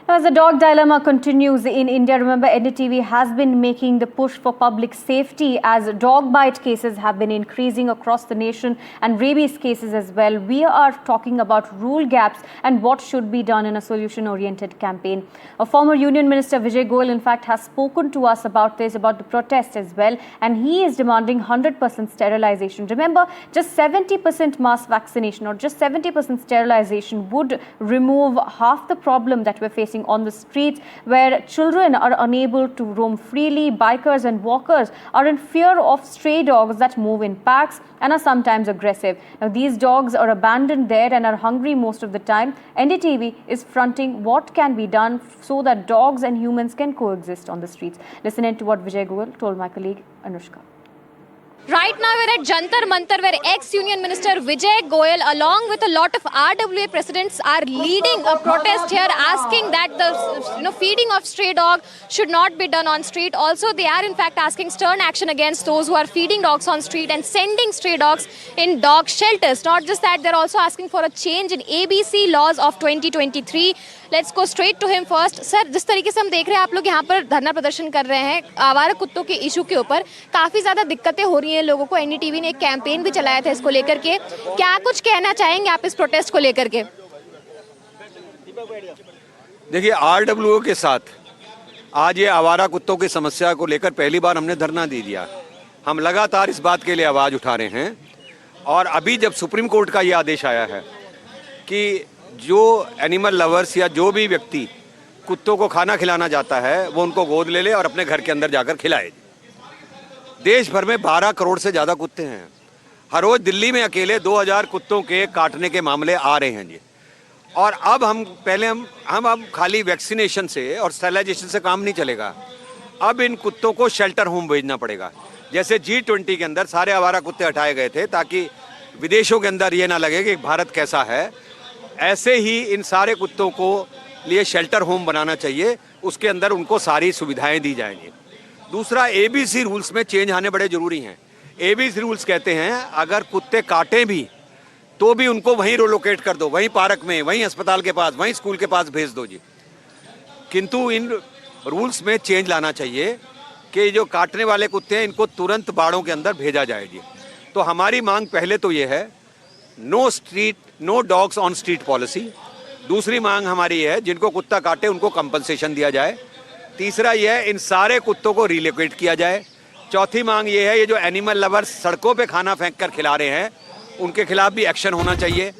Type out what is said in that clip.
As the dog dilemma continues in India, remember NDTV has been making the push for public safety as dog bite cases have been increasing across the nation and rabies cases as well. We are talking about rule gaps and what should be done in a solution-oriented campaign. A former Union Minister, Vijay Goel, in fact, has spoken to us about this, about the protest as well, and he is demanding 100% sterilization. Remember, just 70% mass vaccination or just 70% sterilization would remove half the problem that we're facing on the streets, where children are unable to roam freely. Bikers and walkers are in fear of stray dogs that move in packs and are sometimes aggressive. Now, these dogs are abandoned there and are hungry most of the time. NDTV is fronting what can be done so that dogs and humans can coexist on the streets. Listen in to what Vijay Goel told my colleague Anushka. Right now we're at Jantar Mantar, where ex-Union Minister Vijay Goel along with a lot of RWA presidents are leading a protest here, asking that the feeding of stray dog should not be done on street. Also, they are in fact asking stern action against those who are feeding dogs on street and sending stray dogs in dog shelters. Not just that, they're also asking for a change in ABC laws of 2023. Let's go straight to him first. Sir, जिस तरीके से हम देख रहे हैं आप लोग यहाँ पर धरना प्रदर्शन कर रहे हैं आवारा कुत्तों के इशू के ऊपर, काफ़ी ज़्यादा दिक्कतें हो रही हैं लोगों को। एनडीटीवी ने एक कैंपेन भी चलाया था इसको लेकर के। क्या कुछ कहना चाहेंगे आप इस प्रोटेस्ट को लेकर के? देखिए, आरडब्ल्यूओ के साथ आज ये आवारा कुत्तों की समस्या को लेकर पहली बार हमने धरना दे दिया। हम लगातार इस बात के लिए आवाज़ उठा रहे हैं और अभी जब सुप्रीम कोर्ट का ये आदेश आया है कि जो एनिमल लवर्स या जो भी व्यक्ति कुत्तों को खाना खिलाना चाहता है वो उनको गोद ले ले और अपने घर के अंदर जाकर खिलाए। देश भर में 12 करोड़ से ज़्यादा कुत्ते हैं। हर रोज़ दिल्ली में अकेले 2000 कुत्तों के काटने के मामले आ रहे हैं जी। और अब हम अब खाली वैक्सीनेशन से और स्टेरिलाइजेशन से काम नहीं चलेगा। अब इन कुत्तों को शेल्टर होम भेजना पड़ेगा। जैसे G20 के अंदर सारे आवारा कुत्ते हटाए गए थे ताकि विदेशों के अंदर ये ना लगे कि भारत कैसा है, ऐसे ही इन सारे कुत्तों को लिए शेल्टर होम बनाना चाहिए। उसके अंदर उनको सारी सुविधाएं दी जाएंगी। दूसरा, ABC रूल्स में चेंज आने बड़े ज़रूरी हैं। ABC रूल्स कहते हैं अगर कुत्ते काटें भी तो भी उनको वहीं रिलोकेट कर दो, वहीं पार्क में, वहीं अस्पताल के पास, वहीं स्कूल के पास भेज दो जी। किंतु इन रूल्स में चेंज लाना चाहिए कि जो काटने वाले कुत्ते हैं इनको तुरंत बाड़ों के अंदर भेजा जाए जी। तो हमारी मांग पहले तो ये है, no dogs on street policy. दूसरी मांग हमारी है, जिनको कुत्ता काटे उनको कंपनसेशन दिया जाए। तीसरा ये है, इन सारे कुत्तों को रिलोकेट किया जाए। चौथी मांग ये है, ये जो एनिमल लवर्स सड़कों पे खाना फेंक कर खिला रहे हैं उनके खिलाफ भी एक्शन होना चाहिए।